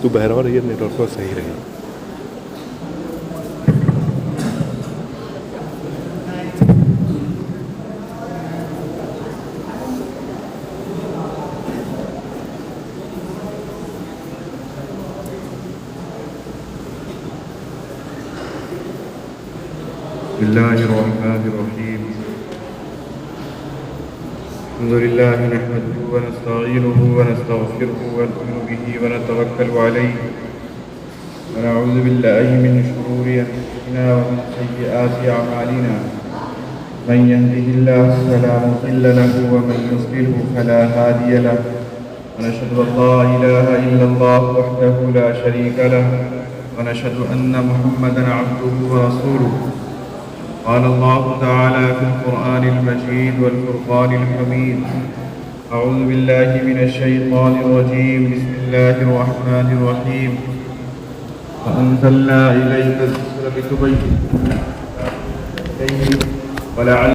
तो बहरवा रही है, नेटवर्क तो सही रही। बिस्मिल्लाहिर्रहमानिर्रहीम। अल्हम्दुलिल्लाह नहमदुहु व नस्तईनुहु व नस्तगफिरुहु व नु'मिनु बिही व नतवक्कलु अलैहि व नऊज़ु बिल्लाहि मिन शुरूरि अंफुसिना व मिन सय्यिआति अअमालिना। मन यहदिहिल्लाहु फला मुदिल्ल लहु व मन युद्लिल्हु फला हादिय लहु। व नशहदु अन ला इलाहा इल्लल्लाहु वहदहु ला शरीका लहु व नशहदु अन्न मुहम्मदन अब्दुहु व रसूलुहु। قال الله تعالى في القرآن المجيد والفرقان الحميد: أعوذ بالله من الشيطان الرجيم. بسم الله الرحمن الرحيم. وأنزلنا إليك الذكر لتبين ولعل